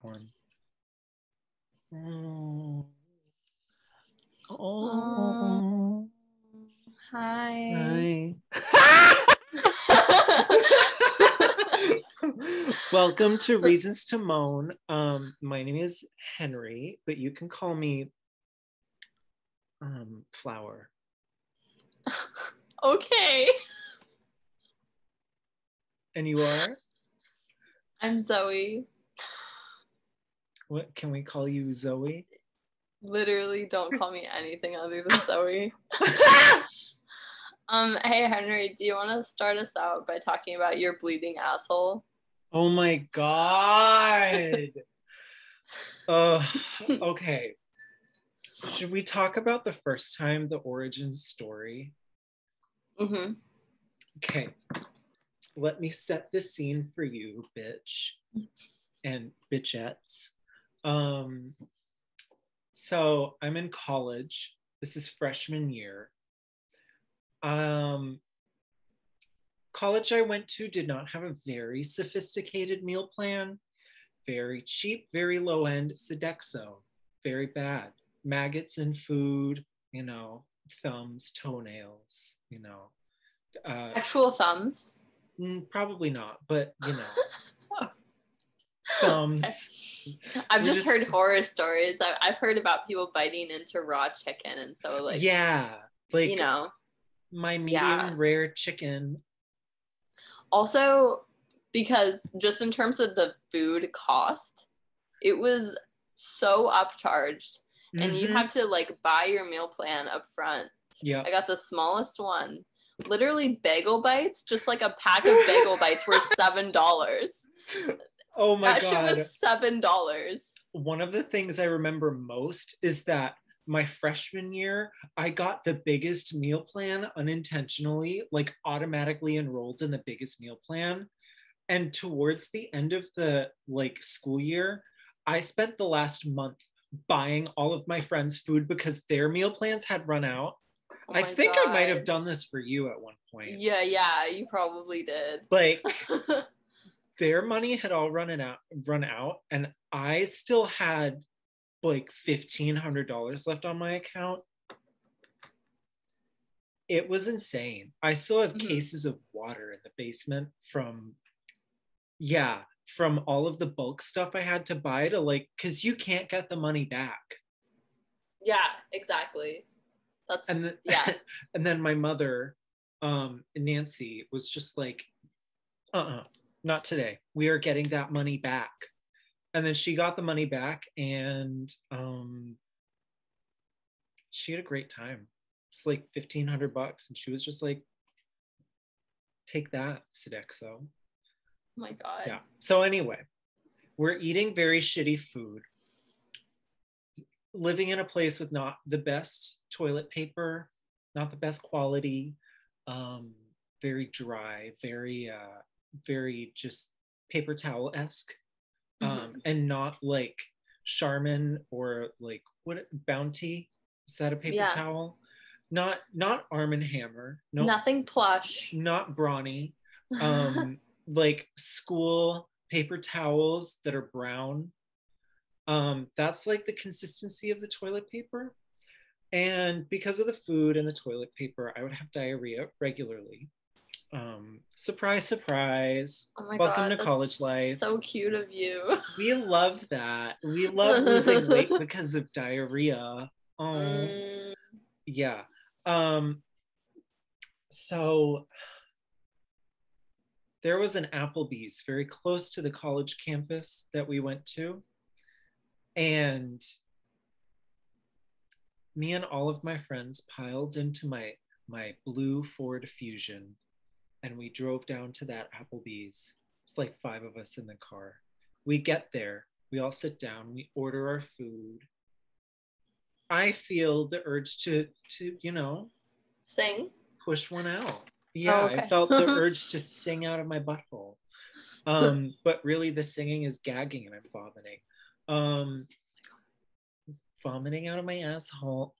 One. Oh. Hi. Welcome to Reasons to Moan. My name is Henry, but you can call me Flower. Okay. And you are? I'm Zoe. What can we call you, Zoe? Literally, don't call me anything other than Zoe. Hey Henry, do you want to start us out by talking about your bleeding asshole? Oh my god. Okay. Should we talk about the first time, the origin story? Mm-hmm. Okay. Let me set the scene for you, bitch and bitchettes. So I'm in college. This is freshman year. College I went to did not have a very sophisticated meal plan. Very cheap, very low end Sodexo. Very bad. Maggots in food, thumbs, toenails, Actual thumbs? Probably not, but Oh. thumbs. I've just heard horror stories. I've heard about people biting into raw chicken, and so yeah, my medium rare chicken. Also, because just in terms of the food cost, it was so upcharged, and you had to buy your meal plan up front. Yeah, I got the smallest one. Literally bagel bites, just like a pack of bagel bites were $7. Oh my god. That shit was $7. One of the things I remember most is that my freshman year, I got the biggest meal plan unintentionally, automatically enrolled in the biggest meal plan. And towards the end of the school year, I spent the last month buying all of my friends' food because their meal plans had run out. Oh I think God. I might have done this for you at one point. Yeah, you probably did. Their money had all run out, and I still had $1,500 left on my account. It was insane. I still have cases of water in the basement from all of the bulk stuff I had to buy to because you can't get the money back. Yeah, exactly. Yeah. And then my mother, Nancy, was just like, not today. We are getting that money back. And then she got the money back, and she had a great time. It's like $1,500, and she was just like, take that, Sodexo. Oh my God. Yeah. So anyway, we're eating very shitty food, living in a place with not the best toilet paper, not the best quality, very dry, very just paper towel-esque, and not like Charmin or what Bounty. Is that a paper towel? Not Arm & Hammer. No, nothing plush. Not Brawny. School paper towels that are brown. That's the consistency of the toilet paper. And because of the food and the toilet paper, I would have diarrhea regularly. Surprise, surprise. Oh my Welcome God, to college life. So cute of you. We love that. We love losing weight because of diarrhea. Oh, yeah. So there was an Applebee's very close to the college campus that we went to. And me and all of my friends piled into my blue Ford Fusion, and we drove down to that Applebee's. It's like 5 of us in the car. We get there, we all sit down, we order our food. I feel the urge to sing, push one out. Yeah, okay. I felt the urge to sing out of my butthole. But really the singing is gagging and I'm vomiting. Vomiting out of my asshole.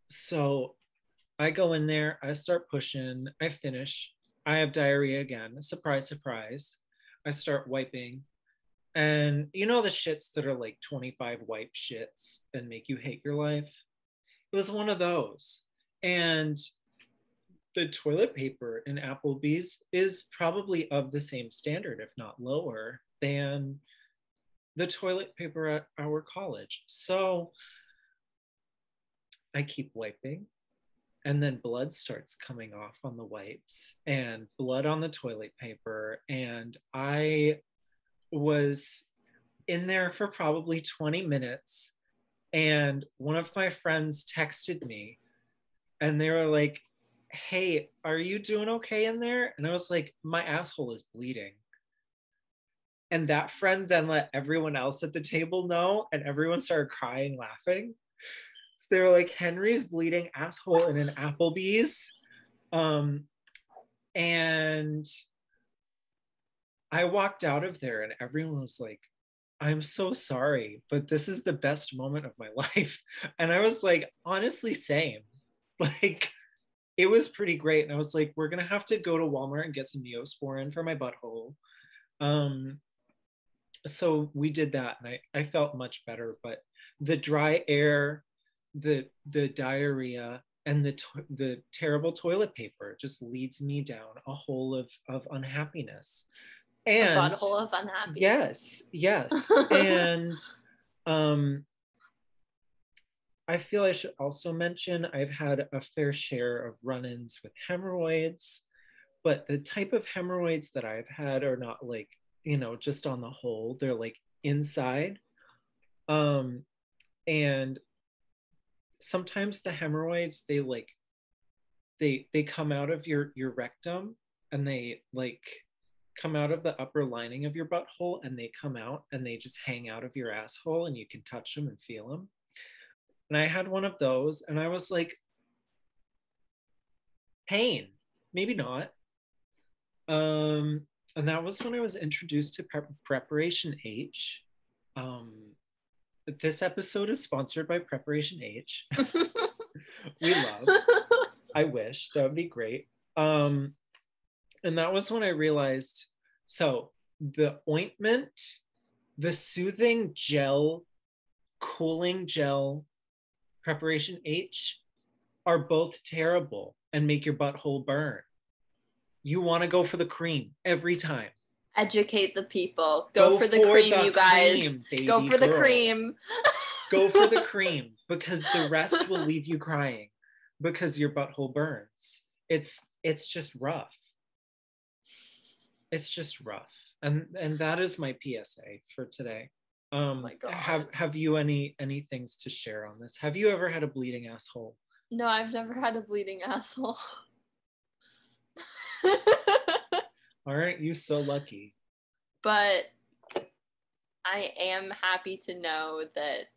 So I go in there, I start pushing, I finish, I have diarrhea again. Surprise, surprise. I start wiping. And you know the shits that are like 25 wipe shits and make you hate your life? It was one of those. And the toilet paper in Applebee's is probably of the same standard, if not lower, than the toilet paper at our college. So I keep wiping, and then blood starts coming off on the wipes and blood on the toilet paper. And I was in there for probably 20 minutes. And one of my friends texted me and they were like, hey, are you doing okay in there? And I was like, my asshole is bleeding. And that friend then let everyone else at the table know, and everyone started crying, laughing. So they were like, Henry's bleeding asshole in an Applebee's. And I walked out of there and everyone was like, I'm so sorry, but this is the best moment of my life. And I was like, honestly, same. Like, it was pretty great. And I was like, we're going to have to go to Walmart and get some Neosporin for my butthole. So we did that and I felt much better. But the dry air, the diarrhea, and the terrible toilet paper just leads me down a hole of unhappiness. And a butthole of unhappiness. Yes. And I feel I should also mention I've had a fair share of run-ins with hemorrhoids, but the type of hemorrhoids that I've had are not like, you know, just on the hole. They're like inside. And sometimes the hemorrhoids, they come out of your rectum, and they like come out of the upper lining of your butthole, and they come out and they just hang out of your asshole, and you can touch them and feel them. And I had one of those and I was like, pain, maybe not. And that was when I was introduced to Preparation H. This episode is sponsored by Preparation H. We love. I wish that would be great. And that was when I realized, so the ointment, the soothing gel, cooling gel, Preparation H are both terrible and make your butthole burn. You want to go for the cream every time. Educate the people. Go for the cream, you guys. Go for the cream. Go for the cream, because the rest will leave you crying because your butthole burns. It's just rough. It's just rough. And that is my PSA for today. Oh my God. Have you any things to share on this? Have you ever had a bleeding asshole? No, I've never had a bleeding asshole. Aren't you so lucky? But I am happy to know that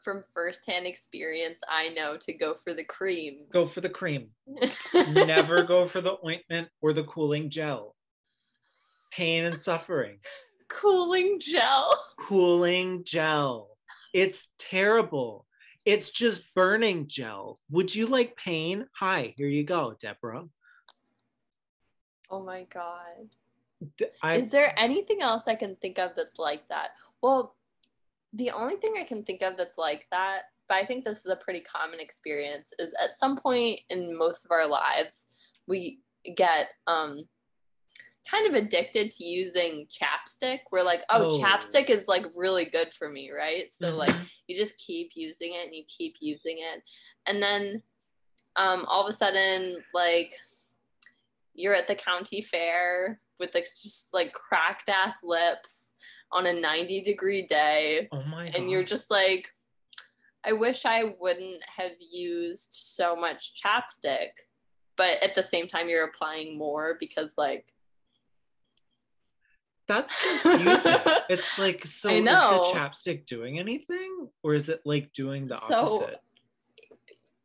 from firsthand experience, I know to go for the cream. Go for the cream. Never go for the ointment or the cooling gel. Pain and suffering. Cooling gel. Cooling gel. It's terrible. It's just burning gel. Would you like pain? Hi, here you go, Deborah. Oh my God. Is there anything else I can think of that's like that? Well, the only thing I can think of that's like that, but I think this is a pretty common experience, is at some point in most of our lives, we get kind of addicted to using chapstick. We're like, oh, chapstick is like really good for me, right? So like you just keep using it and you keep using it. And then all of a sudden, like, you're at the county fair with like just like cracked ass lips on a 90-degree day. Oh my God. And you're just like, I wish I wouldn't have used so much chapstick. But at the same time, you're applying more because like, that's confusing. It's like, so is the chapstick doing anything, or is it like doing the opposite?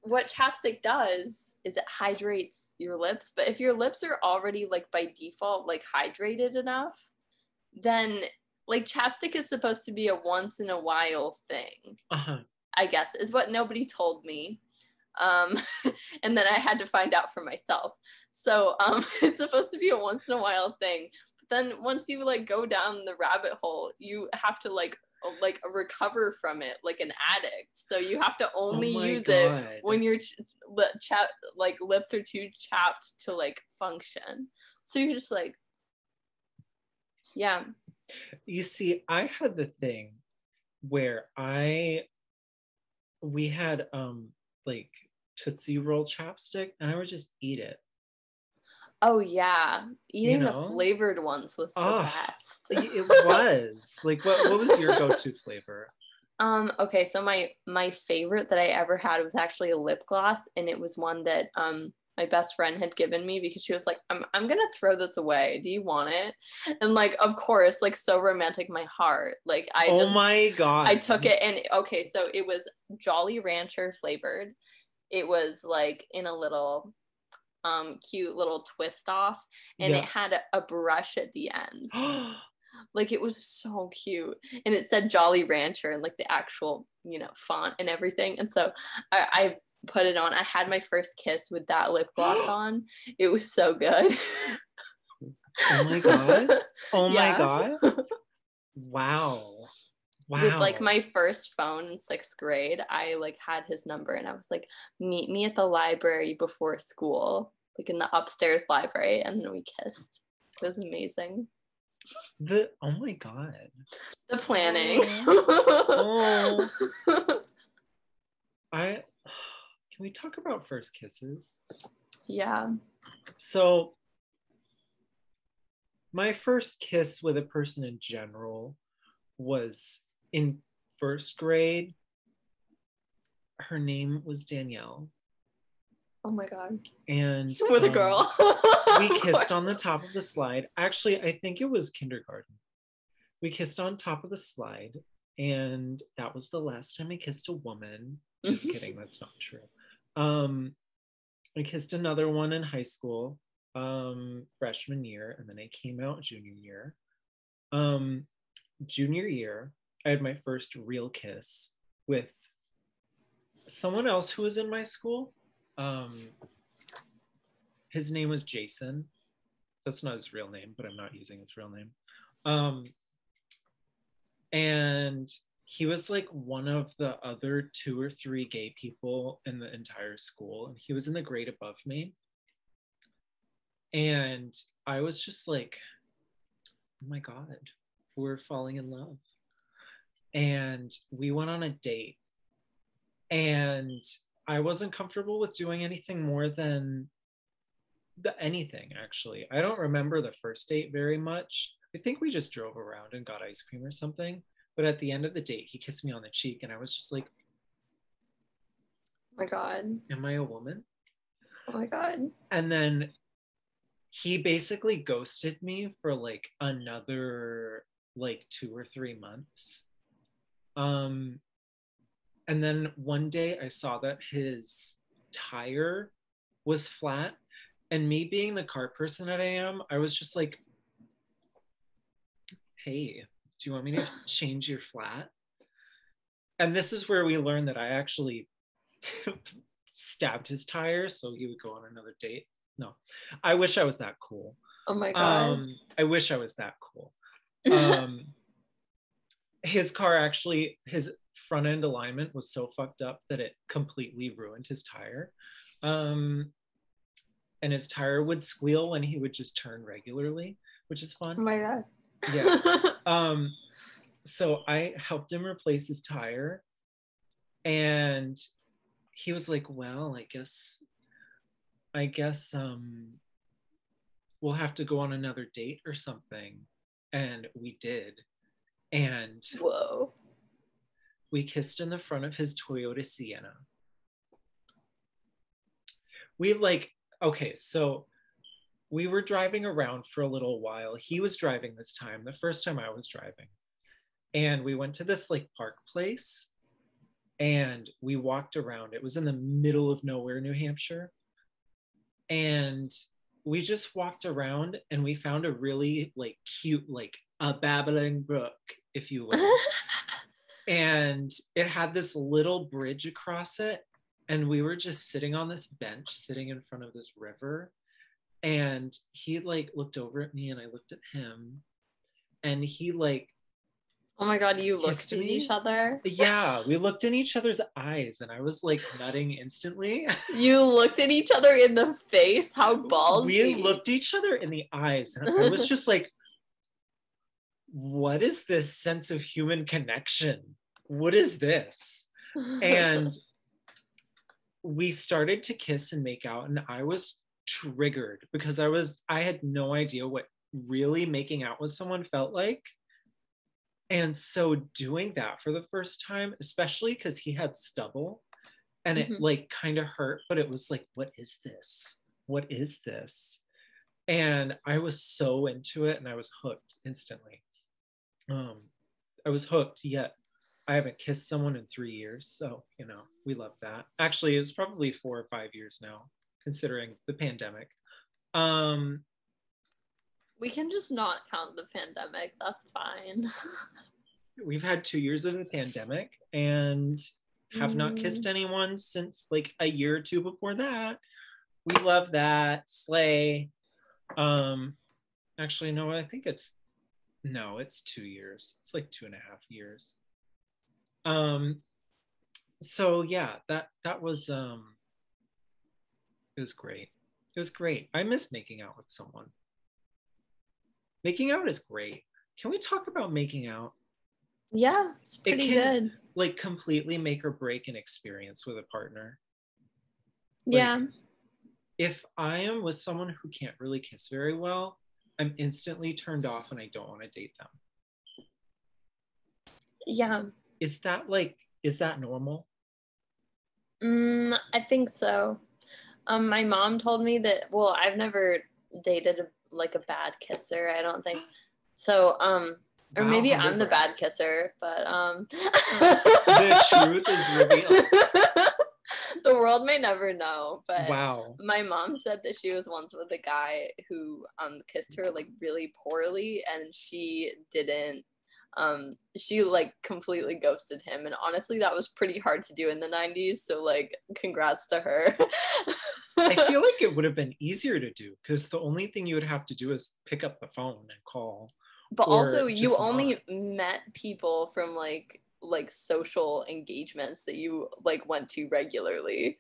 What chapstick does is it hydrates your lips, but if your lips are already like by default like hydrated enough, then like chapstick is supposed to be a once in a while thing. I guess is what nobody told me. And then I had to find out for myself. So it's supposed to be a once in a while thing. then once you like go down the rabbit hole, you have to like recover from it like an addict. So you have to only use it when your lips are too chapped to like function. So you're just like, yeah. You see, I had the thing where we had like Tootsie Roll chapstick, and I would just eat it. Oh yeah, eating the flavored ones was the best. It was like, what was your go-to flavor? Okay, so my favorite that I ever had was actually a lip gloss, and it was one that my best friend had given me because she was like, I'm gonna throw this away. Do you want it? And like, of course, like so romantic, my heart. Like my God. I took it, and okay, so it was Jolly Rancher flavored. It was like in a little cute little twist off, and it had a brush at the end. Like it was so cute, and it said Jolly Rancher and like the actual font and everything. And so I put it on. I had my first kiss with that lip gloss on. It was so good. Oh my God. Oh my God. Wow. With like my first phone in 6th grade, I like had his number, and I was like, meet me at the library before school, like in the upstairs library, and then we kissed. It was amazing. Oh my God. The planning. Can we talk about first kisses? Yeah. So my first kiss with a person in general was in 1st grade. Her name was Danielle. Oh my God. And with a girl. We kissed on the top of the slide. Actually, I think it was kindergarten. We kissed on top of the slide, and that was the last time I kissed a woman. Just kidding, that's not true. I kissed another one in high school, freshman year, and then I came out junior year. Junior year, I had my first real kiss with someone else who was in my school. His name was Jason. That's not his real name, but I'm not using his real name. And he was like one of the other 2 or 3 gay people in the entire school, and he was in the grade above me. And I was just like, oh my God, we're falling in love. And we went on a date, and I wasn't comfortable with doing anything more than anything, actually. I don't remember the first date very much. I think we just drove around and got ice cream or something. But at the end of the date, he kissed me on the cheek, and I was just like, oh my God. Am I a woman? Oh my God. And then he basically ghosted me for like another like 2 or 3 months. And then one day I saw that his tire was flat, and me being the car person that I am, I was just like, hey, do you want me to change your flat? And this is where we learned that I actually stabbed his tire so he would go on another date. No, I wish I was that cool. Oh my God. I wish I was that cool. His car actually, his front end alignment was so fucked up that it completely ruined his tire. And his tire would squeal when he would just turn regularly, which is fun. Oh my God. Yeah. So I helped him replace his tire, and he was like, well, I guess we'll have to go on another date or something. And we did. And whoa, we kissed in the front of his Toyota Sienna. So we were driving around for a little while. He was driving this time, the first time I was driving. And we went to this like park place, and we walked around. It was in the middle of nowhere, New Hampshire. And we just walked around, and we found a really like cute, like a babbling brook, if you will. And it had this little bridge across it. And we were just sitting on this bench, sitting in front of this river. And he like looked over at me and I looked at him, and he like, oh my God, you looked at me. each other? Yeah, we looked in each other's eyes and I was like nutting instantly. You looked at each other in the face? How ballsy. We looked each other in the eyes and I was just like, what is this sense of human connection? What is this? And we started to kiss and make out, and I was triggered because I had no idea what really making out with someone felt like. And so doing that for the first time, especially because he had stubble and it like kind of hurt, but it was like, what is this? What is this? And I was so into it and I was hooked instantly. I was hooked, yet I haven't kissed someone in 3 years. So, you know, we love that. Actually, it's probably 4 or 5 years now, considering the pandemic. We can just not count the pandemic. That's fine. We've had 2 years of the pandemic and have not kissed anyone since like a year or two before that. We love that. Slay. Actually, no, I think it's 2 years. It's like 2.5 years. So yeah, that was it was great. It was great. I miss making out with someone. Making out is great. Can we talk about making out? Yeah, it's pretty good. Like completely make or break an experience with a partner. Yeah. Like, if I am with someone who can't really kiss very well, I'm instantly turned off and I don't want to date them. Yeah. Is that normal? I think so. My mom told me that, well, I've never dated a bad kisser, I don't think. So, or maybe I'm the bad kisser, but the truth is revealed. The world may never know, but wow. My mom said that she was once with a guy who kissed her like really poorly, and she didn't. She like completely ghosted him, and honestly, that was pretty hard to do in the 90s. So like, congrats to her. I feel like it would have been easier to do because the only thing you would have to do is pick up the phone and call. But also, you only met people from like social engagements that you like went to regularly.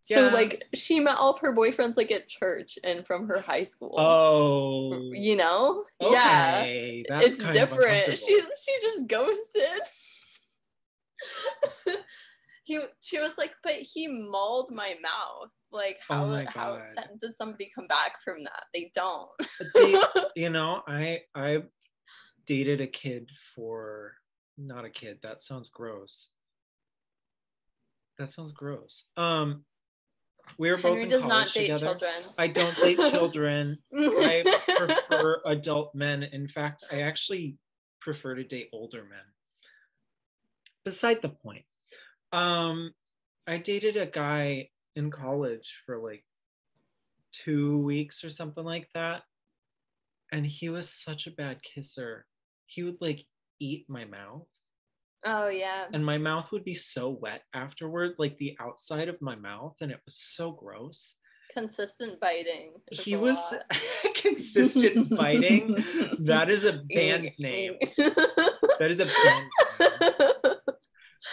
Yeah. So like, she met all of her boyfriends like at church and from her high school. Oh, you know? Okay, yeah, it's different. She just ghosted. She was like, but he mauled my mouth. Like, how does somebody come back from that? They don't. You know, I dated a kid not a kid. That sounds gross. We were both in college not date together. Children. I don't date children. I prefer adult men. In fact, I actually prefer to date older men. Beside the point. I dated a guy in college for like 2 weeks or something like that. And he was such a bad kisser. He would like eat my mouth. Oh, yeah. And my mouth would be so wet afterward, like the outside of my mouth, and it was so gross. Consistent biting. He was consistent biting. That is a band name. That is a band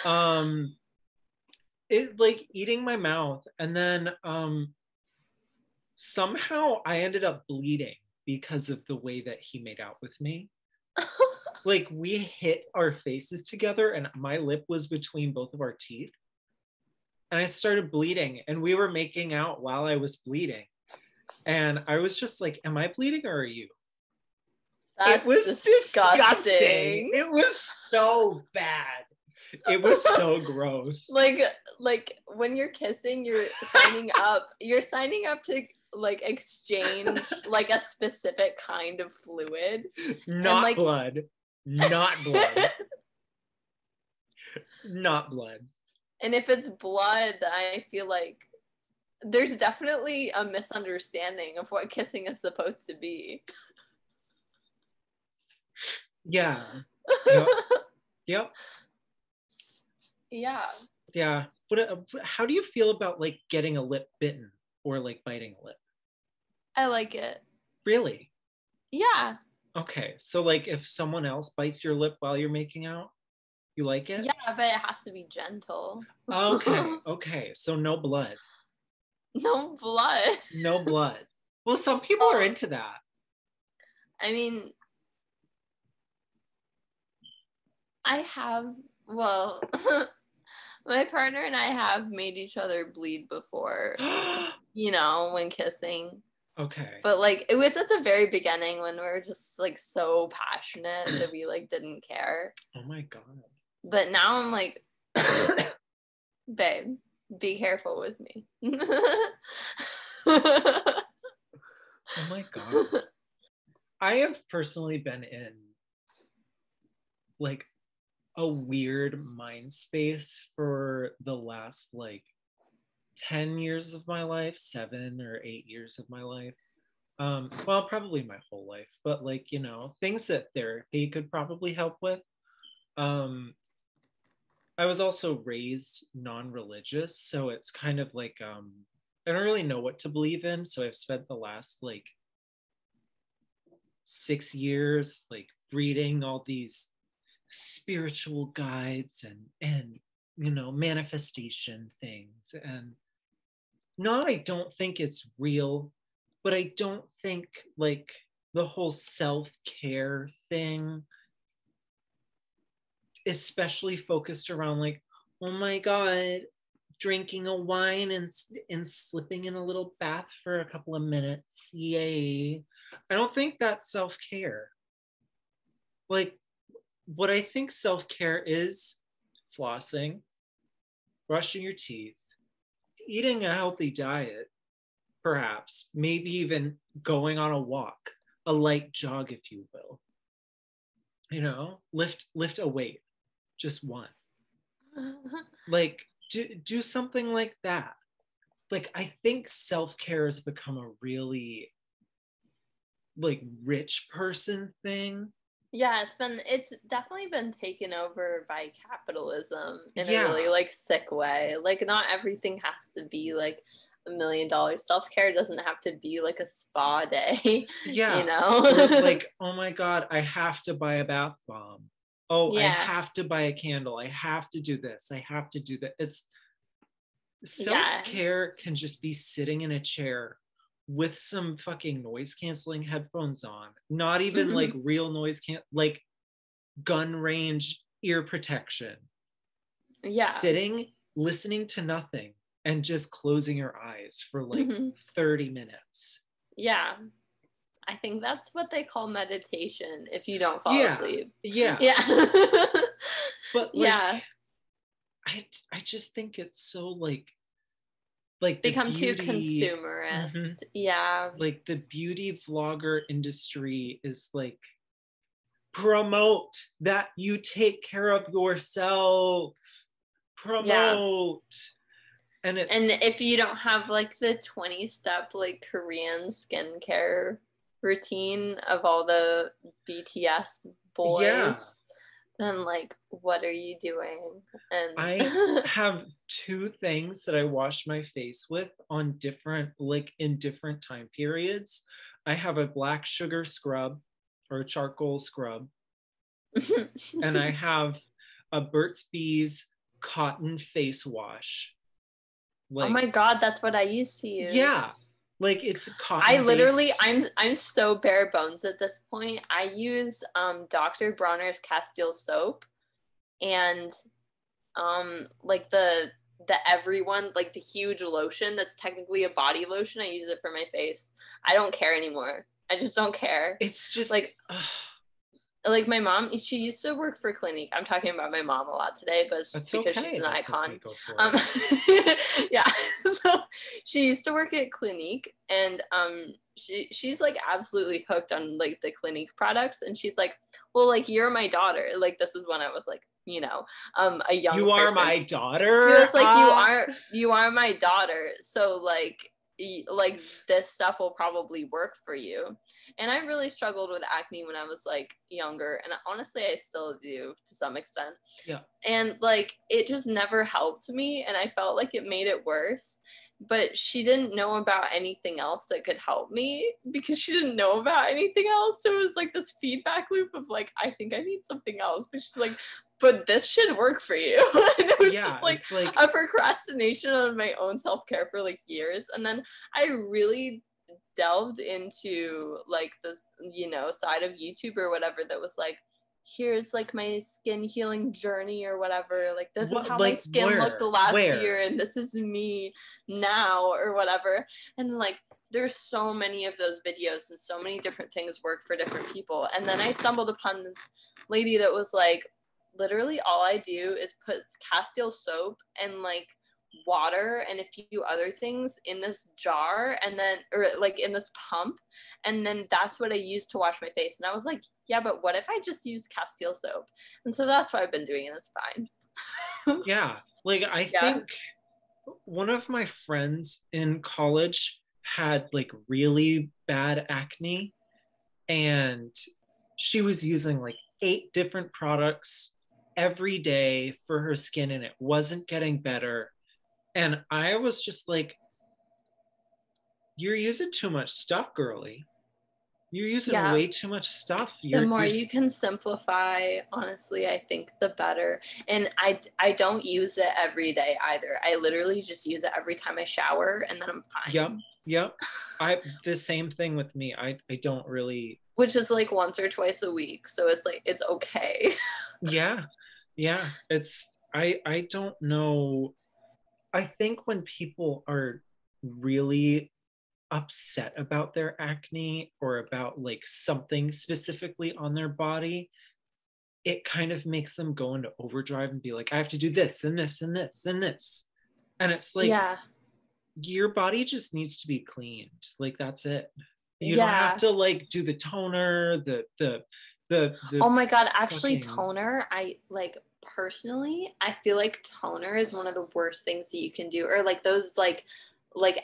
name. It like eating my mouth, and then somehow I ended up bleeding because of the way that he made out with me. Like, we hit our faces together and my lip was between both of our teeth. And I started bleeding, and we were making out while I was bleeding. And I was just like, am I bleeding or are you? It was disgusting. It was so bad. It was so gross. Like when you're kissing, you're signing up to like exchange like a specific kind of fluid. Not like, blood. Not blood. Not blood. And if it's blood, I feel like there's definitely a misunderstanding of what kissing is supposed to be. Yeah. Yep. Yep. Yeah. Yeah. But how do you feel about like getting a lip bitten or like biting a lip? I like it. Really? Yeah. Okay, so like if someone else bites your lip while you're making out, you like it? Yeah, but it has to be gentle. Okay, so no blood. No blood. No blood. Well, some people are Well, into that. I mean, I have, well, my partner and I have made each other bleed before, when kissing. Okay. But like it was at the very beginning when we were just like so passionate that we like didn't care. Oh my God. But now I'm like, Oh babe, be careful with me. my God. I have personally been in like a weird mind space for the last like 10 years of my life, 7 or 8 years of my life. Well, probably my whole life, but like, things that therapy could probably help with. Um, I was also raised non-religious, so it's kind of like I don't really know what to believe in, so I've spent the last like 6 years like reading all these spiritual guides and manifestation things. And no, I don't think it's real, but I don't think like the whole self-care thing, especially focused around like, oh my God, drinking a wine and slipping in a little bath for a couple of minutes. Yay. I don't think that's self-care. Like, what I think self-care is flossing, brushing your teeth, eating a healthy diet, perhaps, maybe even going on a walk, a light jog, if you will. Lift a weight, just one. Like, do something like that. Like, I think self-care has become a really like rich person thing. Yeah, it's definitely been taken over by capitalism in a really Yeah. like sick way. Like not everything has to be like $1 million. Self-care doesn't have to be like a spa day, Yeah. Or know? like, oh my God, I have to buy a bath bomb. Oh, I Yeah. have to buy a candle. I have to do this. I have to do that. It's Yeah. self-care can just be sitting in a chair with some fucking noise canceling headphones on. Not even like real like gun range ear protection. Yeah. Sitting, listening to nothing, and just closing your eyes for like 30 minutes. Yeah. I think that's what they call meditation if you don't fall Yeah. asleep. Yeah. Yeah. But like, Yeah. I just think it's so like It's the become too beauty. consumerist. Yeah. Like the beauty vlogger industry is like, promote that you take care of yourself. Yeah. Promote. And And if you don't have like the 20-step like Korean skincare routine of all the BTS yeah, boys, then like what are you doing? I And have two things that I wash my face with on in different time periods. I have a black sugar scrub or a charcoal scrub, and I have a Burt's Bees cotton face wash. oh Like, my God, that's what I used to yeah, use. like it's I cotton literally based. I'm so bare bones at this point. I use Dr. Bronner's Castile soap and like the everyone like the huge lotion that's technically a body lotion. I use it for my face. I don't care anymore. I just don't care. It's just Like my mom, she used to work for Clinique. I'm talking about my mom a lot today, but it's just that's because okay. she's an That's icon. okay. Go for Um, yeah. So she used to work at Clinique, and she's like absolutely hooked on like the Clinique products, and she's like, well, like you're my daughter. Like this is when I was like, a young You are person. my daughter. She was like, you are my daughter. So like this stuff will probably work for you. And I really struggled with acne when I was like younger, and honestly I still do to some extent. Yeah. And like it just never helped me, and I felt like it made it worse. but she didn't know about anything else that could help me because she didn't know about anything else. So it was like this feedback loop of like, I think I need something else, but she's like, but this should work for you. And it was just like a procrastination on my own self-care for like years. And then I really delved into like the, you know, side of YouTube or whatever that was like, here's like my skin healing journey or whatever, like this is how my skin looked last year and this is me now or whatever. And like there's so many of those videos and so many different things work for different people. And then I stumbled upon this lady that was like, literally all I do is put Castile soap and like water and a few other things in this jar, and then, or like in this pump, and then that's what I use to wash my face. And I was like, yeah, but what if I just use Castile soap? And so that's what I've been doing, and it's fine. Yeah, like I think one of my friends in college had like really bad acne, and she was using like 8 different products every day for her skin, and it wasn't getting better. And I was just like, you're using too much stuff, girly. You're using way too much stuff. The more you can simplify, honestly, I think the better. And I don't use it every day either. I literally just use it every time I shower, and then I'm fine. Yep. The same thing with me. I don't really. Which is like once or twice a week. So it's like, it's okay. Yeah. It's, I don't know. I think when people are really upset about their acne or about like something specifically on their body, it kind of makes them go into overdrive and be like, I have to do this and this and this and this. And it's like, your body just needs to be cleaned. Like, that's it. You don't have to like do the toner, the oh my God, actually toner, I like personally, I feel like toner is one of the worst things that you can do, or like those like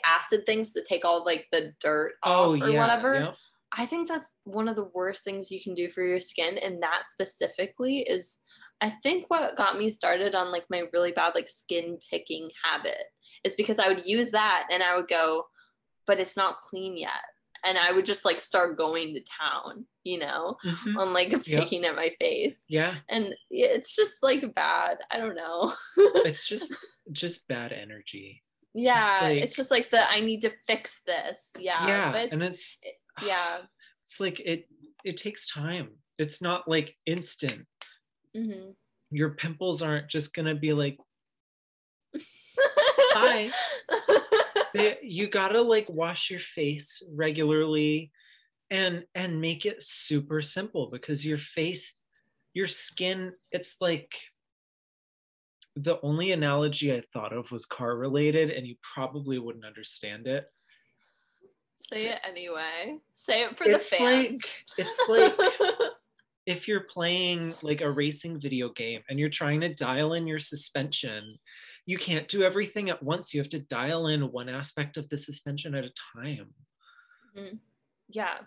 acid things that take all like the dirt off or whatever. Yep. I think that's one of the worst things you can do for your skin. And that specifically is, I think, what got me started on like my really bad like skin picking habit is because I would use that and I would go, but it's not clean yet. And I would just like start going to town, you know, on like picking at my face. Yeah. And it's just like bad. I don't know. It's just bad energy. Yeah. It's just like I need to fix this. Yeah. But and it's like it takes time. It's not like instant. Mm-hmm. Your pimples aren't just gonna be like, hi. You gotta like wash your face regularly and make it super simple, because your face, your skin, it's like, the only analogy I thought of was car related, and you probably wouldn't understand it. Say it anyway. Say it for the fans. It's like if you're playing like a racing video game and you're trying to dial in your suspension, you can't do everything at once. You have to dial in one aspect of the suspension at a time. Mm-hmm. Yeah.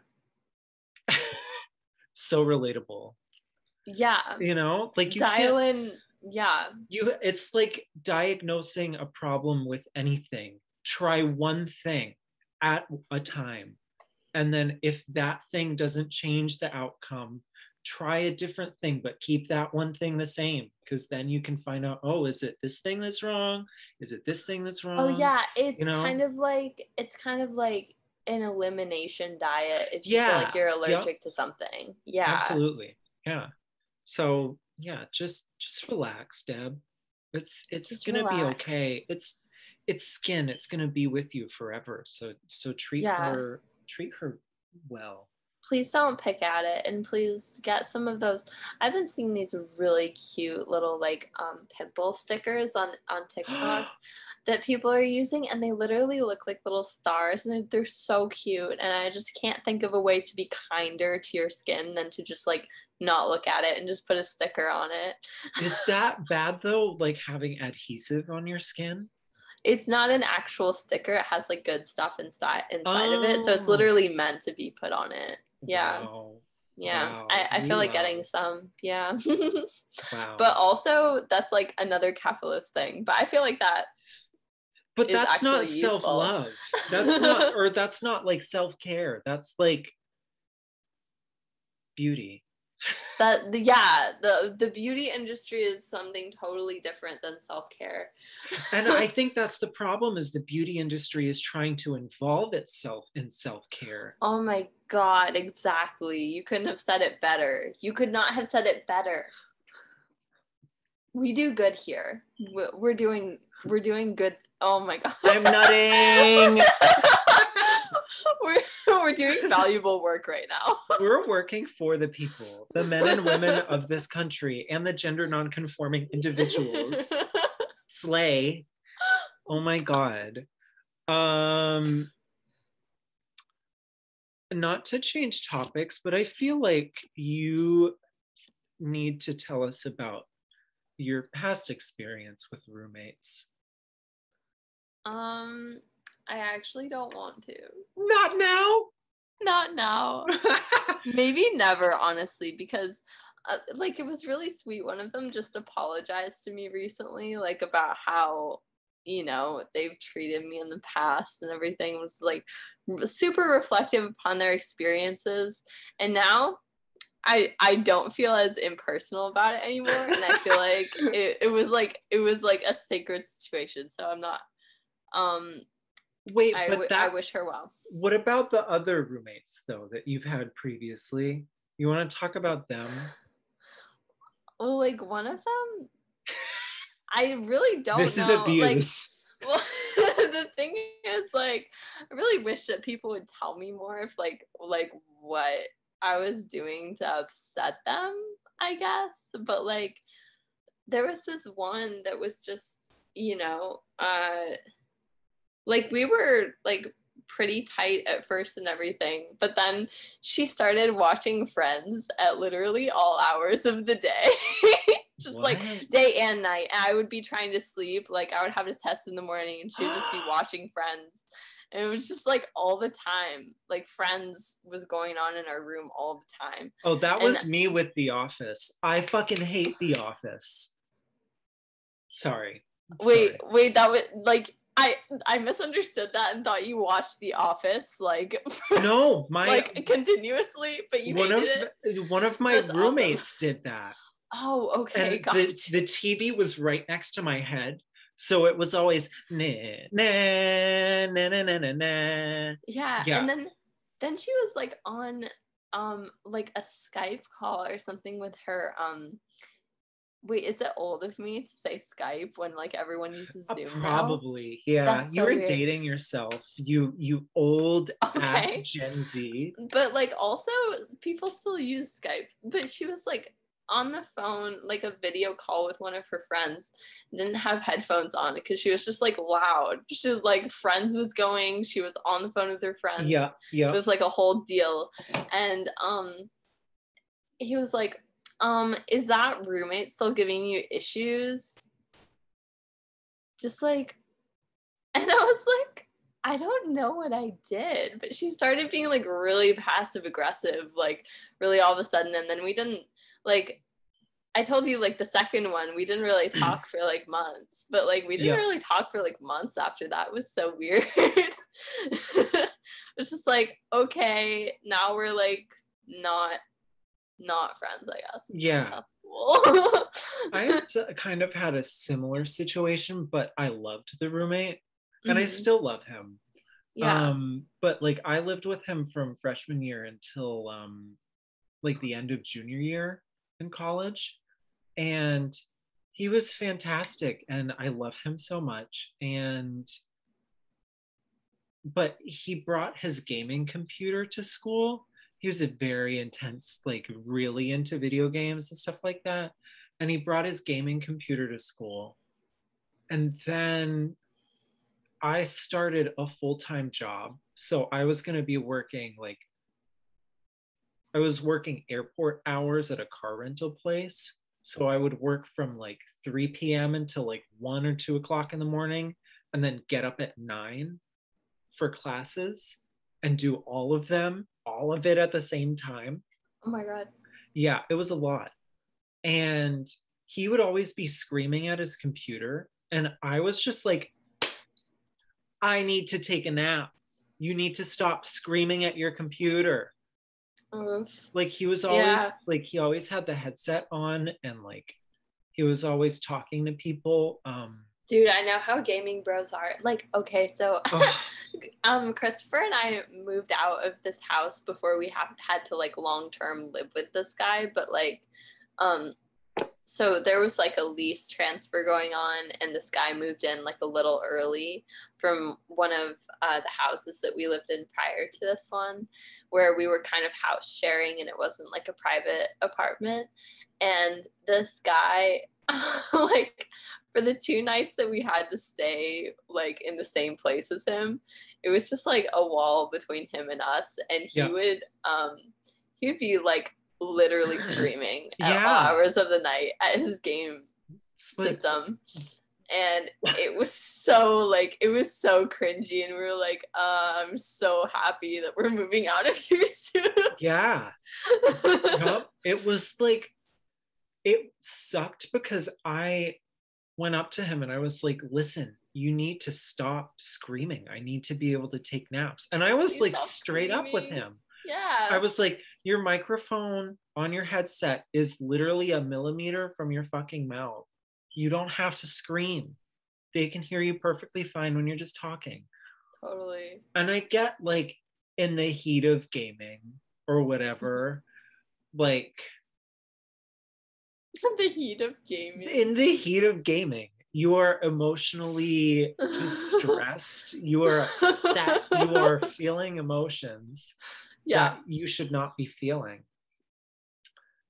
So relatable. Yeah. You know, like you dial in. Yeah. It's like diagnosing a problem with anything. Try one thing at a time. And then if that thing doesn't change the outcome, try a different thing, but keep that one thing the same, because then you can find out, oh, is it this thing that's wrong? Is it this thing that's wrong? Oh yeah, it's kind of like an elimination diet if you feel like you're allergic to something. Yeah. Absolutely. Yeah. So yeah, just relax, Deb. It's gonna be okay. It's skin. It's gonna be with you forever. So treat her well. Please don't pick at it, and please get some of those. I've been seeing these really cute little like pimple stickers on TikTok that people are using, and they literally look like little stars, and they're so cute. And I just can't think of a way to be kinder to your skin than to just like not look at it and just put a sticker on it. Is that bad though, like having adhesive on your skin? It's not an actual sticker. It has like good stuff inside of it, so it's literally meant to be put on it. Yeah. Wow. Yeah. Wow. I feel like getting some. Yeah. Wow. But also that's like another capitalist thing. But I feel like that But is that's actually not useful. self-love. That's not like self-care. That's like beauty. The beauty industry is something totally different than self-care. And I think that's the problem, is the beauty industry is trying to involve itself in self-care. Oh my God, exactly. You couldn't have said it better. You could not have said it better. We do good here. We're doing good. Oh my God. I'm nutting. We're doing valuable work right now. We're working for the people, the men and women of this country, and the gender non-conforming individuals. Slay. Oh my God. Not to change topics, but I feel like you need to tell us about your past experience with roommates. I actually don't want to. Not now. Not now. Maybe never, honestly, because like it was really sweet. One of them just apologized to me recently, like about how, you know, they've treated me in the past and everything. It was like super reflective upon their experiences. And now I don't feel as impersonal about it anymore. And I feel like it was like a sacred situation. So I'm not Wait, I wish her well. What about the other roommates though that you've had previously? You want to talk about them? Well, like one of them, I really don't This know. is abuse. Like, well, the thing is, like, I really wish that people would tell me more if like what I was doing to upset them, I guess. But like, there was this one that was just, you know, like we were like pretty tight at first and everything, but then she started watching Friends at literally all hours of the day. Just What? like day and night. And I would be trying to sleep, like I would have a test in the morning and she would just be watching Friends. And it was just like all the time, like Friends was going on in our room all the time. Oh, that was me with The Office. I fucking hate The Office. Sorry. Wait, that was like I misunderstood that and thought you watched The Office like no, like continuously, but you hated it. One of my That's roommates awesome. did that. Oh, okay, And gotcha. the TV was right next to my head, so it was always nah nah nah nah nah nah nah. Yeah, and then she was like on like a Skype call or something with her wait, is it old of me to say Skype when like everyone uses Zoom probably now? Yeah. That's you so were weird. Dating yourself, you old ass Gen Z. But like also people still use Skype, but she was like on the phone, like a video call with one of her friends, didn't have headphones on because she was just like loud. She was like Friends was going, she was on the phone with her friends. Yeah. It was like a whole deal. And he was like, is that roommate still giving you issues? Just like, and I was like, I don't know what I did, but she started being like really passive aggressive, like really all of a sudden. And then we didn't like, I told you like the second one, we didn't really talk for like months, but like we didn't really talk for like months after that. It was so weird. It's just like, okay, now we're like not friends, I guess. Yeah. That's cool. I kind of had a similar situation, but I loved the roommate and I still love him. Yeah. But like I lived with him from freshman year until like the end of junior year in college, and he was fantastic and I love him so much. But he brought his gaming computer to school. He was a very intense, like really into video games and stuff like that. And he brought his gaming computer to school. And then I started a full-time job. So I was going to be working I was working airport hours at a car rental place. So I would work from like 3 p.m. until like 1 or 2 o'clock in the morning, and then get up at 9 for classes and do all of it at the same time. Oh my God. Yeah, it was a lot. And he would always be screaming at his computer. And I was just like, I need to take a nap. You need to stop screaming at your computer. Like he was always like he always had the headset on and like he was always talking to people. Dude, I know how gaming bros are. Like, okay, so Christopher and I moved out of this house before we had to like long-term live with this guy, but like so there was like a lease transfer going on, and this guy moved in like a little early from one of the houses that we lived in prior to this one, where we were kind of house sharing and it wasn't like a private apartment. And this guy, like for the 2 nights that we had to stay like in the same place as him, it was just like a wall between him and us. And he'd be like literally screaming at all hours of the night at his game system. And it was so cringy, and we were like, I'm so happy that we're moving out of here soon. Yeah. Yep. It was like, it sucked because I went up to him and I was like, listen, you need to stop screaming. I need to be able to take naps. And I was like straight up with him. Yeah. I was like, your microphone on your headset is literally 1 millimeter from your fucking mouth. You don't have to scream. They can hear you perfectly fine when you're just talking. Totally. And I get like in the heat of gaming or whatever, like in the heat of gaming, you are emotionally distressed. You are upset. You are feeling emotions that you should not be feeling.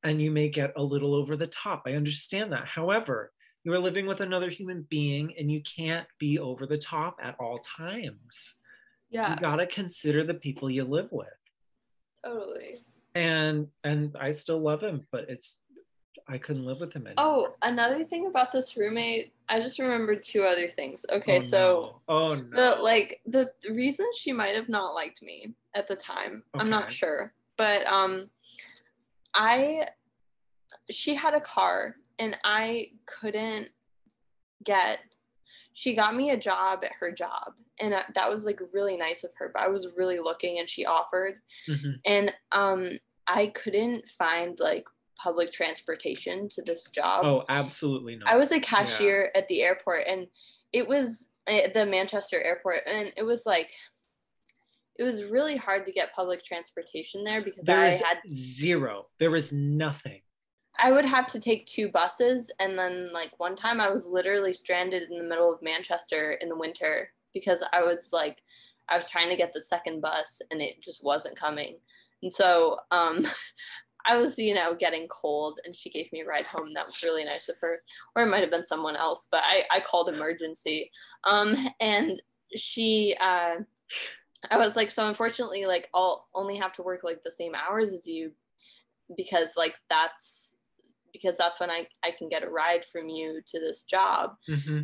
And you may get a little over the top. I understand that. However, you are living with another human being and you can't be over the top at all times. Yeah. You got to consider the people you live with. Totally. And I still love him, but I couldn't live with him anymore. Oh, another thing about this roommate, I just remembered 2 other things. Okay, the reason she might have not liked me at the time, I'm not sure, but she had a car and I couldn't she got me a job at her job, and that was like really nice of her, but I was really looking and she offered, and I couldn't find like public transportation to this job. Oh, absolutely not. I was a cashier at the airport, and it was the Manchester airport, and it was really hard to get public transportation there because there was nothing. I would have to take 2 buses, and then like one time I was literally stranded in the middle of Manchester in the winter because I was trying to get the second bus and it just wasn't coming. And so I was, getting cold, and she gave me a ride home. That was really nice of her. Or it might have been someone else, but I called emergency. And she, I was like, so unfortunately, like, I'll only have to work like the same hours as you because that's when I can get a ride from you to this job.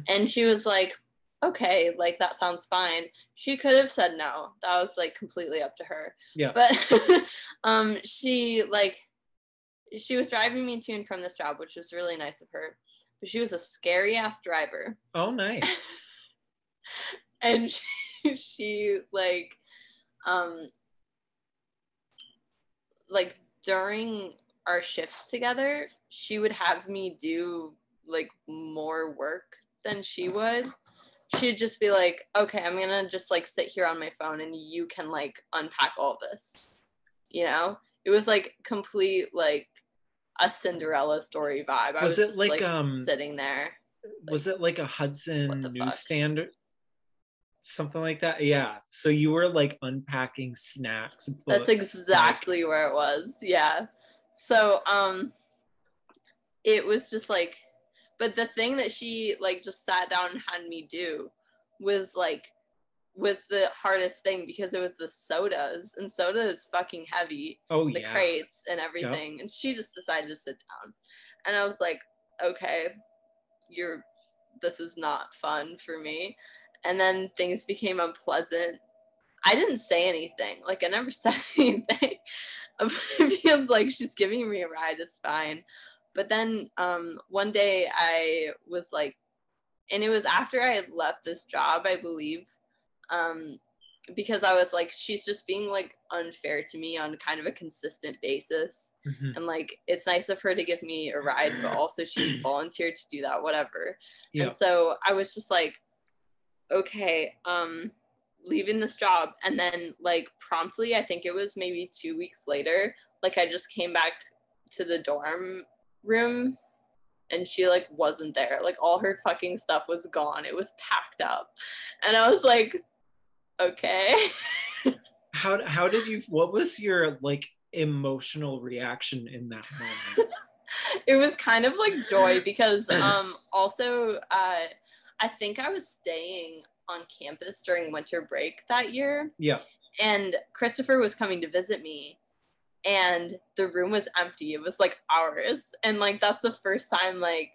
And she was like, okay, like that sounds fine. She could have said no. That was like completely up to her. Yeah. But she was driving me to and from this job, which was really nice of her. But she was a scary ass driver. Oh, nice. And she during our shifts together, she would have me do like more work than she would. She'd just be like, okay, I'm gonna just like sit here on my phone and you can like unpack all this. It was like complete like a Cinderella story vibe. I was just like sitting there. Was it like a Hudson newsstand? Something like that? Yeah. So you were like unpacking snacks. That's exactly where it was. Yeah. So it was just like, but the thing that she like just sat down and had me do was the hardest thing because it was the sodas, and soda is fucking heavy. Oh, the crates and everything. Yep. And she just decided to sit down. And I was like, okay, this is not fun for me. And then things became unpleasant. I didn't say anything. Like, I never said anything. Because like she's giving me a ride, it's fine. But then one day I was like, and it was after I had left this job, I believe, because I was like, she's just being like unfair to me on kind of a consistent basis. Mm-hmm. And like, it's nice of her to give me a ride, but also she volunteered to do that, whatever. Yeah. And so I was just like, okay, leaving this job. And then like promptly, I think it was maybe 2 weeks later, like I just came back to the dorm room and she like wasn't there. Like all her fucking stuff was gone. It was packed up. And I was like, okay. How did you, what was your like emotional reaction in that moment? It was kind of like joy because also I think I was staying on campus during winter break that year. Yeah. And Christopher was coming to visit me and the room was empty. It was like ours. And like that's the first time like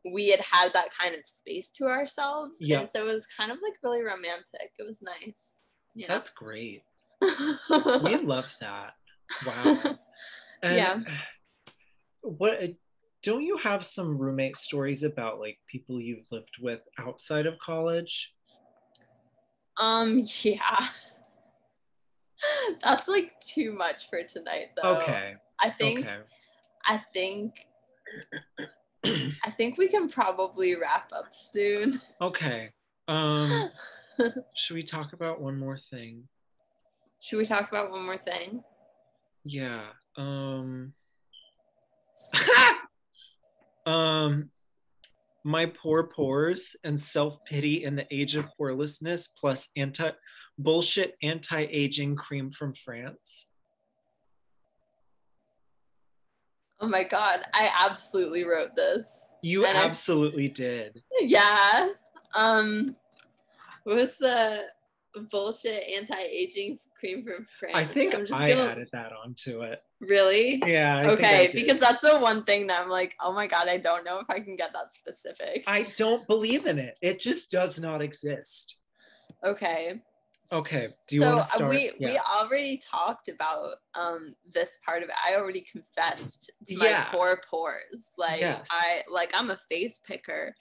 we had that kind of space to ourselves. Yeah. And so it was kind of like really romantic. It was nice. Yeah. That's great. We love that. Wow. And yeah. What don't you have some roommate stories about like people you've lived with outside of college? Yeah. That's like too much for tonight though. Okay. I think we can probably wrap up soon. Okay. Should we talk about one more thing? Yeah. My poor pores and self-pity in the age of porelessness plus anti-aging cream from France. Oh my god, I absolutely wrote this. You absolutely did. Yeah. What was the bullshit anti-aging cream from France? I think I added that onto it. Really? Yeah. Okay, because that's the one thing that I'm like, oh my god, I don't know if I can get that specific. I don't believe in it. It just does not exist. Okay. Do you want to start? We already talked about this part of it. I already confessed to my poor pores. Like yes. I'm a face picker.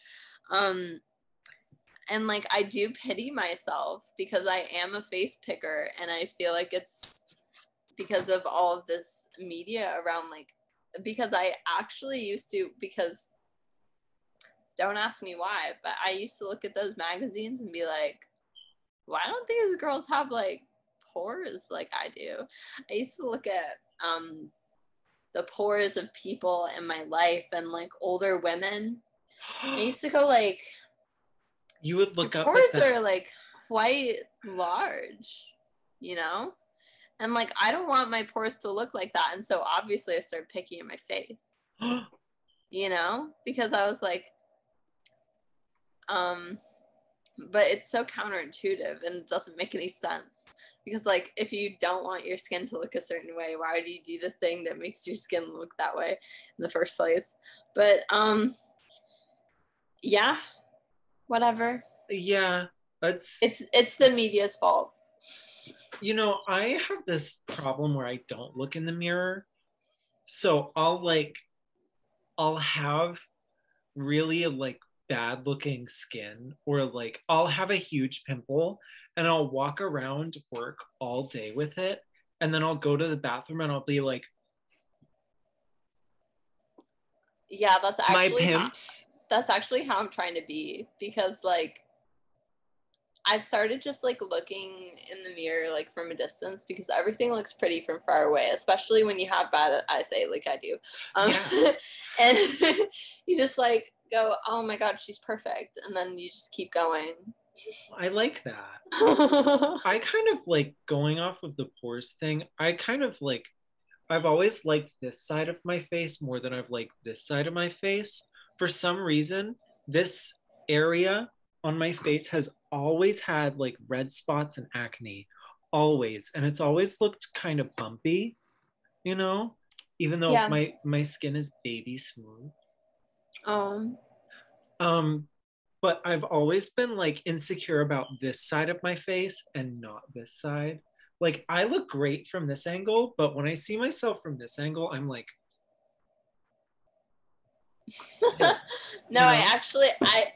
And like I do pity myself because I am a face picker and I feel like it's because of all of this media around like because I actually used to because don't ask me why, but I used to look at those magazines and be like, why don't these girls have like pores like I do? I used to look at the pores of people in my life and like older women. I used to go like, you would look up pores are like quite large, you know? And like I don't want my pores to look like that. And so obviously I started picking at my face. You know? Because I was like, but it's so counterintuitive and it doesn't make any sense. Because like if you don't want your skin to look a certain way, why do you do the thing that makes your skin look that way in the first place? But yeah. Whatever. Yeah. It's the media's fault. You know, I have this problem where I don't look in the mirror. So I'll have really like bad looking skin or like I'll have a huge pimple and I'll walk around work all day with it and then I'll go to the bathroom and I'll be like, yeah, that's actually my pimps. That's actually how I'm trying to be because like I've started just like looking in the mirror like from a distance because everything looks pretty from far away, especially when you have bad eyesight like I do. Yeah. And you just like go, oh my god, she's perfect, and then you just keep going. I like that. I kind of like going off of the pores thing. I kind of like I've always liked this side of my face more than I've liked this side of my face. For some reason, this area on my face has always had like red spots and acne, always. And it's always looked kind of bumpy, you know, even though my skin is baby smooth. But I've always been like insecure about this side of my face and not this side. Like I look great from this angle, but when I see myself from this angle, I'm like, no, you know? I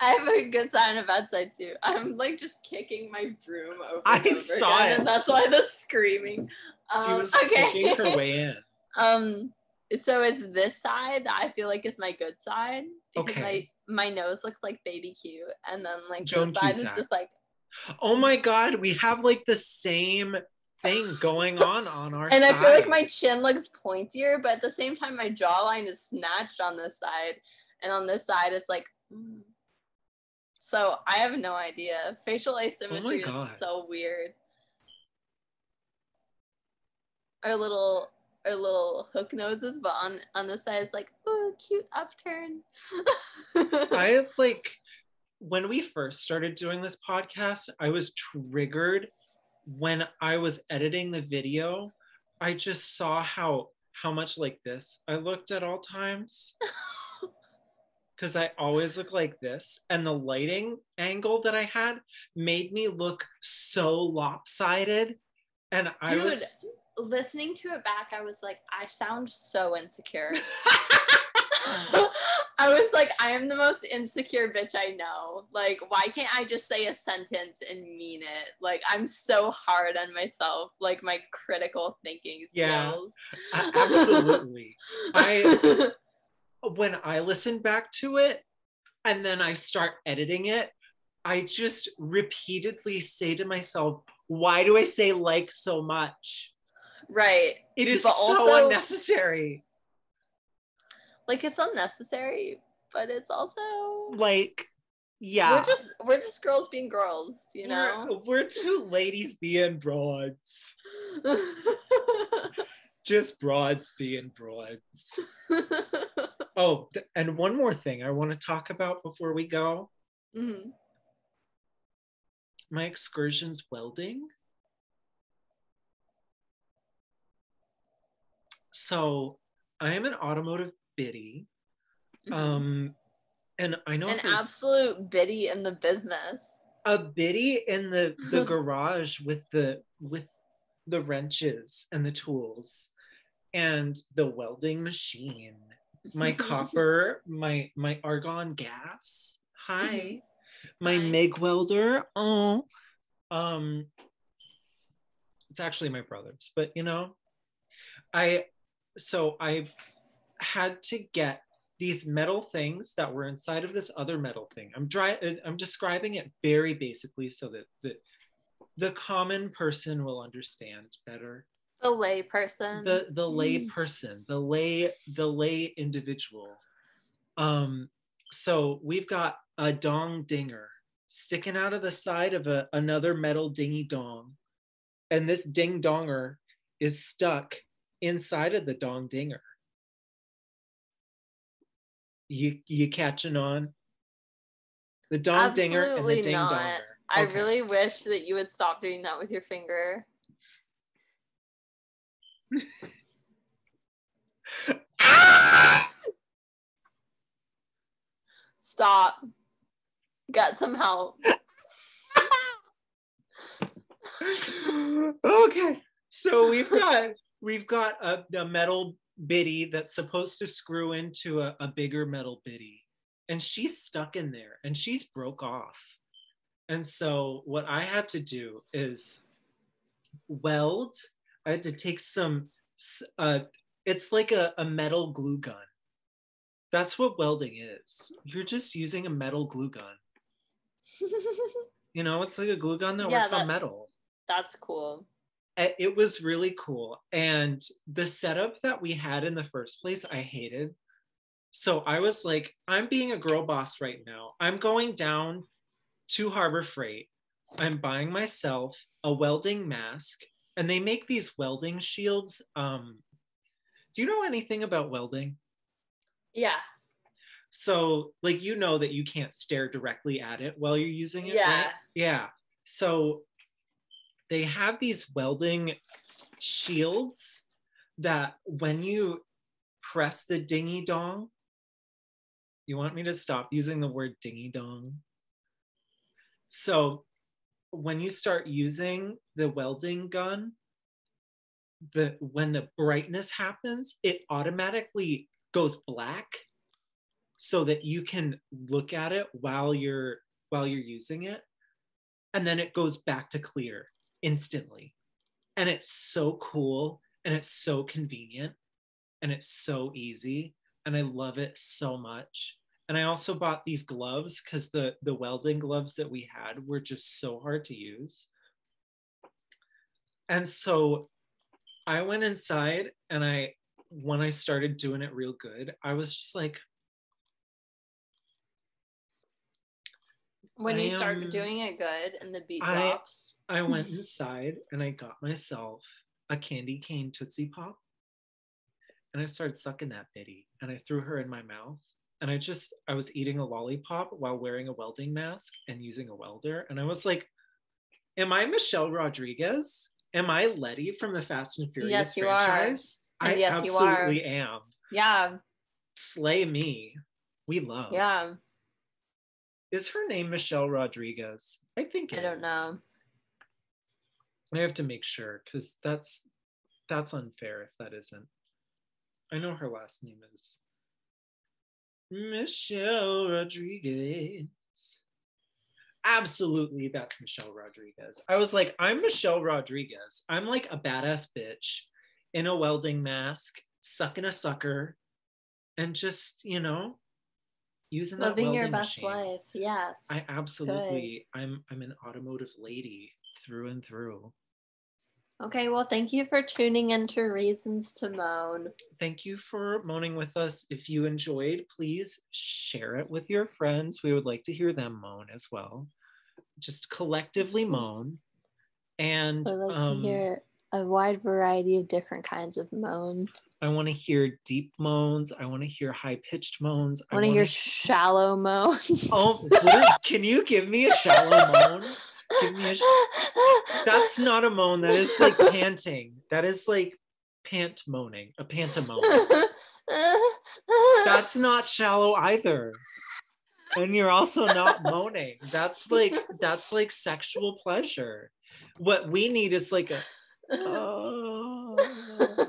I have a good side and a bad side too. I'm like just kicking my broom over I and over saw again, it. and that's why the screaming. She was Okay. kicking her way in. So is this side that I feel like is my good side because Okay. my nose looks like baby cute, and then like Joan this side Cusack. is just like. Oh my God, we have like the same thing going on our and side. I feel like my chin looks pointier, but at the same time, my jawline is snatched on this side, and on this side, it's like. So I have no idea. Facial asymmetry is so weird. Our little hook noses, but on this side it's like, oh, cute upturn. I like when we first started doing this podcast, I was triggered when I was editing the video. I just saw how much like this I looked at all times. Because I always look like this, and the lighting angle that I had made me look so lopsided. And Dude, listening to it back, I was like, I sound so insecure. I was like, I am the most insecure bitch I know. Like, why can't I just say a sentence and mean it? Like, I'm so hard on myself, like my critical thinking skills. Yeah, absolutely. When I listen back to it and then I start editing it, I just repeatedly say to myself, why do I say like so much? Right. It is so unnecessary. Like, it's unnecessary, but it's also like, yeah. We're just girls being girls, you know? We're two ladies being broads. Just broads being broads. Oh, and one more thing I want to talk about before we go. Mm-hmm. My excursions welding. So I am an automotive biddy. Mm-hmm. And I know an absolute biddy in the business. A biddy in the garage with the wrenches and the tools and the welding machine. My copper, my argon gas. Hi. Mm-hmm. My MIG welder. Oh. It's actually my brother's, but you know, I had to get these metal things that were inside of this other metal thing. I'm describing it very basically so that the common person will understand better. The lay person. The lay person, the lay individual. So we've got a dong dinger sticking out of the side of another metal dingy dong. And this ding donger is stuck inside of the dong dinger. You catching on? The dong dinger and the ding donger. I really wish that you would stop doing that with your finger. Stop. Got some help. Okay, so we've got a metal biddy that's supposed to screw into a bigger metal biddy, and she's stuck in there and she's broke off. And so what I had to do is weld. I had to take some it's like a metal glue gun. That's what welding is. You're just using a metal glue gun. You know, it's like a glue gun that works on metal. That's cool. It was really cool. And the setup that we had in the first place, I hated. So I was like, I'm being a girl boss right now. I'm going down to Harbor Freight. I'm buying myself a welding mask. And they make these welding shields. Do you know anything about welding? Yeah. So, like, you know that you can't stare directly at it while you're using it, yeah. Right? Yeah. So they have these welding shields that when you press the dingy dong, you want me to stop using the word dingy dong? So when you start using the welding gun, when the brightness happens, it automatically goes black. so that you can look at it while you're using it, and then it goes back to clear instantly. And it's so cool, and it's so convenient, and it's so easy, and I love it so much. And I also bought these gloves because the welding gloves that we had were just so hard to use. And so I went inside, and when I started doing it real good, I was just like, when you start doing it good and the beat drops. I went inside and I got myself a candy cane Tootsie Pop, and I started sucking that bitty, and I threw her in my mouth, and I was eating a lollipop while wearing a welding mask and using a welder, and I was like, am I Michelle Rodriguez? Am I Letty from the Fast and Furious yes, you franchise? Are. I absolutely am. Yeah. Slay me. We love. Yeah. Is her name Michelle Rodriguez? I think it is. I don't know. I have to make sure, because that's unfair if that isn't. I know her last name is Michelle Rodriguez. Absolutely, that's Michelle Rodriguez. I was like, I'm Michelle Rodriguez. I'm like a badass bitch in a welding mask, sucking a sucker, and just, using that living welding your best machine. life. Yes. I absolutely, I'm an automotive lady through and through. Okay, well, thank you for tuning into Reasons to Moan. Thank you for moaning with us. If you enjoyed, please share it with your friends. We would like to hear them moan as well. Just collectively moan. And I'd like to hear a wide variety of different kinds of moans. I want to hear deep moans. I want to hear high-pitched moans. I want to hear shallow moans. Oh, can you give me a shallow moan? Give me that's not a moan. That is like panting. That is like pant moaning. A pantomoan. That's not shallow either. And you're also not moaning. That's like sexual pleasure. What we need is like a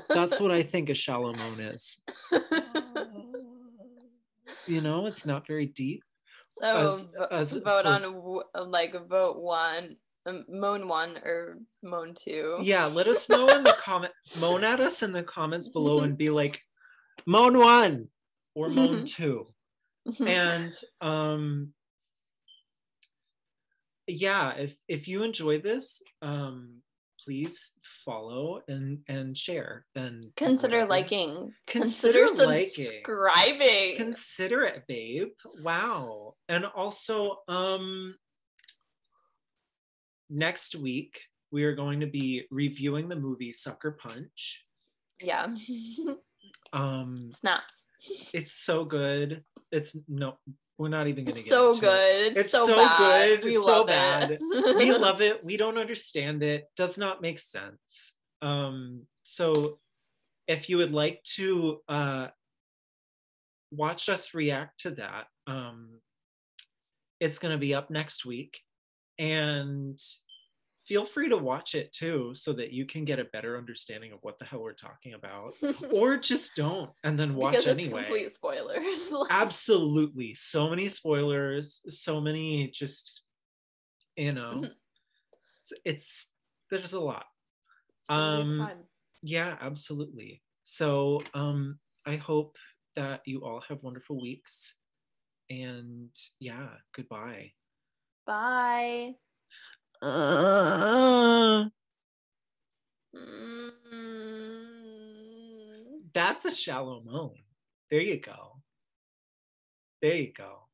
that's what I think a shallow moan is. It's not very deep. So vote one, Moan 1 or Moan 2. Yeah, let us know in the comment. Moan at us in the comments below and be like, Moan 1 or Moan 2. And yeah, if you enjoy this, please follow and share and consider liking. Consider subscribing. Consider it, babe. Wow. And also, next week we are going to be reviewing the movie Sucker Punch. Yeah. Snaps. It's so good. We're not even gonna get so into good. It. It's so bad. Good. We it's love so bad. It. We love it. We don't understand it. Does not make sense. So if you would like to watch us react to that, it's gonna be up next week, and feel free to watch it too, so that you can get a better understanding of what the hell we're talking about, or just don't and then watch because it's anyway. Complete spoilers. Absolutely, so many spoilers, so many just it's there's a lot. It's gonna be a time. Yeah, absolutely. So I hope that you all have wonderful weeks, and yeah, goodbye. Bye. That's a shallow moan. There you go. There you go.